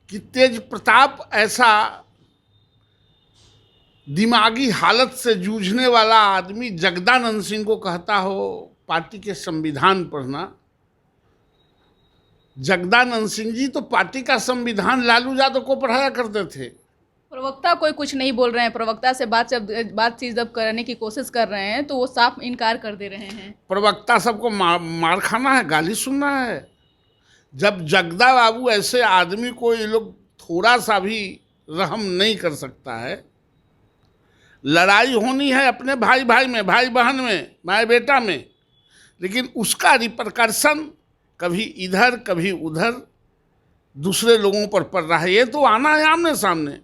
कि तेज प्रताप ऐसा दिमागी हालत से जूझने वाला आदमी जगदानंद सिंह को कहता हो पार्टी के संविधान पढ़ना। जगदानंद सिंह जी तो पार्टी का संविधान लालू यादव को पढ़ाया करते थे। प्रवक्ता कोई कुछ नहीं बोल रहे हैं। प्रवक्ता से बातचीत जब करने की कोशिश कर रहे हैं तो वो साफ इनकार कर दे रहे हैं। प्रवक्ता सबको मार खाना है, गाली सुनना है। जब जगदा बाबू ऐसे आदमी को ये लोग थोड़ा सा भी रहम नहीं कर सकता है। लड़ाई होनी है अपने भाई भाई में, भाई बहन में, माए बेटा में, लेकिन उसका रिपरकर्शन कभी इधर कभी उधर दूसरे लोगों पर पड़ रहा है। ये तो आना है आमने सामने।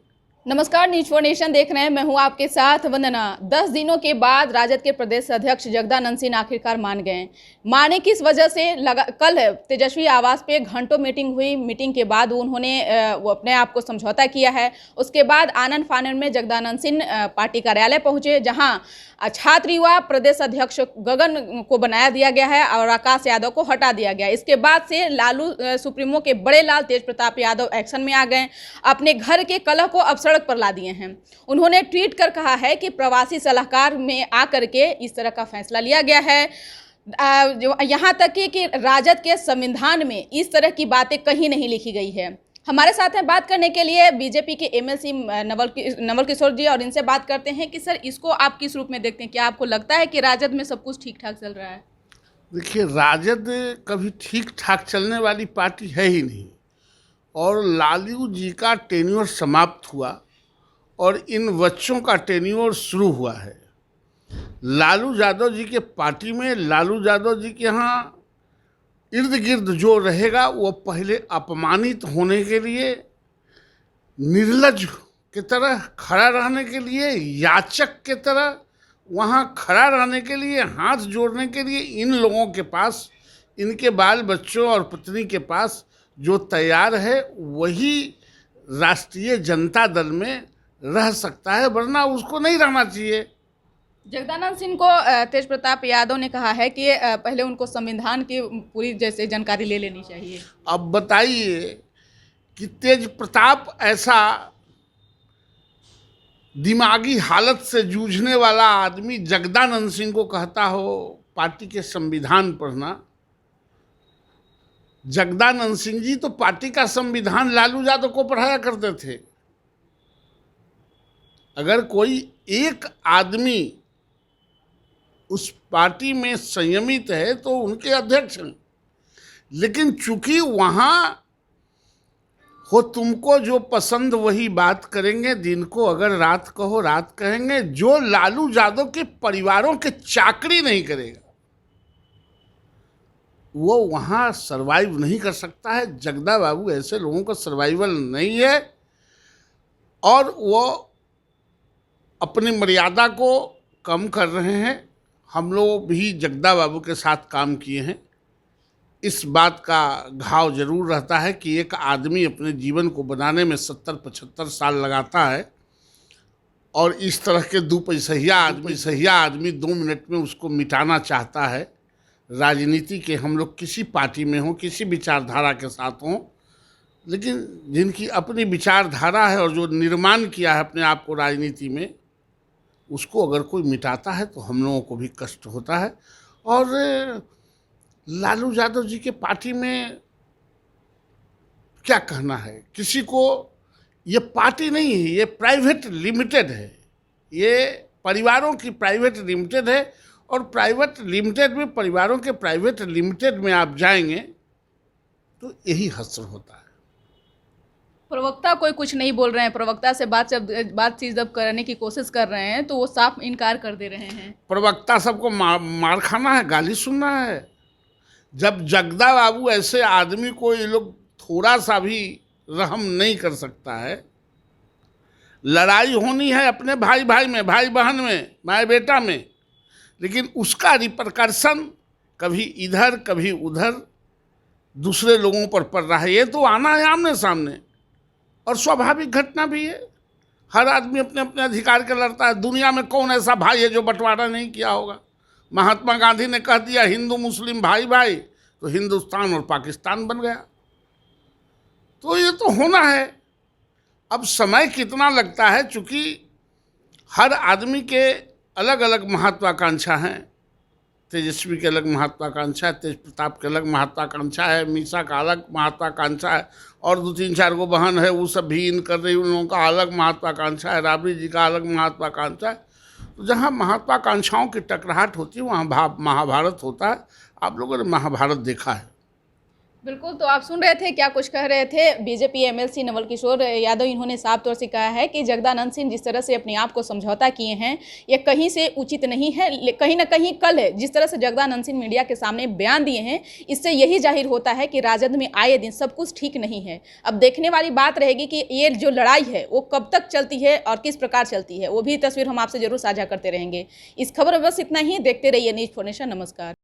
नमस्कार, न्यूज फॉर नेशन देख रहे हैं। मैं हूं आपके साथ वंदना। 10 दिनों के बाद राजद के प्रदेश अध्यक्ष जगदानंद सिंह आखिरकार मान गए। माने किस वजह से कल तेजस्वी आवास पे घंटों मीटिंग हुई। मीटिंग के बाद उन्होंने वो अपने आप को समझौता किया है। उसके बाद आनन फानन में जगदानंद सिंह पार्टी कार्यालय पहुंचे, जहां छात्र युवा प्रदेश अध्यक्ष गगन को बनाया दिया गया है और आकाश यादव को हटा दिया गया। इसके बाद से लालू सुप्रीमो के बड़े लाल तेज प्रताप यादव एक्शन में आ गए। अपने घर के कलह को अब सड़क पर ला दिए हैं। उन्होंने ट्वीट कर कहा है कि प्रवासी सलाहकार में आकर के इस तरह का फैसला लिया गया है। यहाँ तक कि राजद के संविधान में इस तरह की बातें कहीं नहीं लिखी गई है। हमारे साथ हैं बात करने के लिए बीजेपी के एमएलसी नवल किशोर जी, और इनसे बात करते हैं कि सर, इसको आप किस रूप में देखते हैं? क्या आपको लगता है कि राजद में सब कुछ ठीक ठाक चल रहा है? देखिए, राजद कभी ठीक ठाक चलने वाली पार्टी है ही नहीं। और लालू जी का टेन्योर समाप्त हुआ और इन बच्चों का टेन्योर शुरू हुआ है। लालू यादव जी के पार्टी में, लालू यादव जी के यहाँ इर्द गिर्द जो रहेगा वो पहले अपमानित होने के लिए, निर्लज की तरह खड़ा रहने के लिए, याचक के तरह वहाँ खड़ा रहने के लिए, हाथ जोड़ने के लिए इन लोगों के पास, इनके बाल बच्चों और पत्नी के पास जो तैयार है वही राष्ट्रीय जनता दल में रह सकता है, वरना उसको नहीं रहना चाहिए। जगदानंद सिंह को तेज प्रताप यादव ने कहा है कि पहले उनको संविधान की पूरी जैसे जानकारी ले लेनी चाहिए। अब बताइए कि तेज प्रताप ऐसा दिमागी हालत से जूझने वाला आदमी जगदानंद सिंह को कहता हो पार्टी के संविधान पढ़ना। जगदानंद सिंह जी तो पार्टी का संविधान लालू यादव को पढ़ाया करते थे। अगर कोई एक आदमी उस पार्टी में संयमित है तो उनके अध्यक्ष हैं, लेकिन चूंकि वहां हो तुमको जो पसंद वही बात करेंगे, दिन को अगर रात कहो रात कहेंगे। जो लालू यादव के परिवारों के चाकरी नहीं करेगा वो वहां सरवाइव नहीं कर सकता है। जगदा बाबू ऐसे लोगों का सर्वाइवल नहीं है और वो अपनी मर्यादा को कम कर रहे हैं। हम लोग भी जगदा बाबू के साथ काम किए हैं। इस बात का घाव जरूर रहता है कि एक आदमी अपने जीवन को बनाने में 70-75 साल लगाता है और इस तरह के दो पैसहिया आदमी 2 मिनट में उसको मिटाना चाहता है। राजनीति के हम लोग किसी पार्टी में हों, किसी विचारधारा के साथ हों, लेकिन जिनकी अपनी विचारधारा है और जो निर्माण किया है अपने आप को राजनीति में, उसको अगर कोई मिटाता है तो हम लोगों को भी कष्ट होता है। और लालू यादव जी के पार्टी में क्या कहना है किसी को? ये पार्टी नहीं है, ये प्राइवेट लिमिटेड है। ये परिवारों की प्राइवेट लिमिटेड है और प्राइवेट लिमिटेड में, परिवारों के प्राइवेट लिमिटेड में आप जाएंगे तो यही हश्र होता है। प्रवक्ता कोई कुछ नहीं बोल रहे हैं। प्रवक्ता से बातचीत जब करने की कोशिश कर रहे हैं तो वो साफ इनकार कर दे रहे हैं। प्रवक्ता सबको मार खाना है, गाली सुनना है। जब जगदा बाबू ऐसे आदमी को ये लोग थोड़ा सा भी रहम नहीं कर सकता है। लड़ाई होनी है अपने भाई भाई में, भाई बहन में, माए बेटा में, लेकिन उसका रिपरकर्शन कभी इधर कभी उधर दूसरे लोगों पर पड़ रहा है। ये तो आना है आमने सामने और स्वाभाविक घटना भी है। हर आदमी अपने अपने अधिकार के लड़ता है। दुनिया में कौन ऐसा भाई है जो बंटवारा नहीं किया होगा? महात्मा गांधी ने कह दिया हिंदू मुस्लिम भाई भाई, तो हिंदुस्तान और पाकिस्तान बन गया। तो ये तो होना है। अब समय कितना लगता है, चूँकि हर आदमी के अलग अलग महत्वाकांक्षा हैं। तेजस्वी के अलग महत्वाकांक्षा है, तेज प्रताप के अलग महत्वाकांक्षा है, मीसा का अलग महत्वाकांक्षा है, और 2-3-4 गो बहन है, वो सब भी इन कर रही, उन लोगों का अलग महत्वाकांक्षा है, राबड़ी जी का अलग महत्वाकांक्षा है। तो जहाँ महत्वाकांक्षाओं की टकराहट होती है वहाँ महाभारत होता है। आप लोगों ने महाभारत देखा है। बिल्कुल, तो आप सुन रहे थे क्या कुछ कह रहे थे बीजेपी एमएलसी नवल किशोर यादव। इन्होंने साफ तौर से कहा है कि जगदानंद सिंह जिस तरह से अपने आप को समझौता किए हैं ये कहीं से उचित नहीं है। कहीं ना कहीं कल जिस तरह से जगदानंद सिंह मीडिया के सामने बयान दिए हैं, इससे यही जाहिर होता है कि राजद में आए दिन सब कुछ ठीक नहीं है। अब देखने वाली बात रहेगी कि ये जो लड़ाई है वो कब तक चलती है और किस प्रकार चलती है। वो भी तस्वीर हम आपसे जरूर साझा करते रहेंगे। इस खबर में बस इतना ही। देखते रहिए न्यूज़ 4 नेशन। नमस्कार।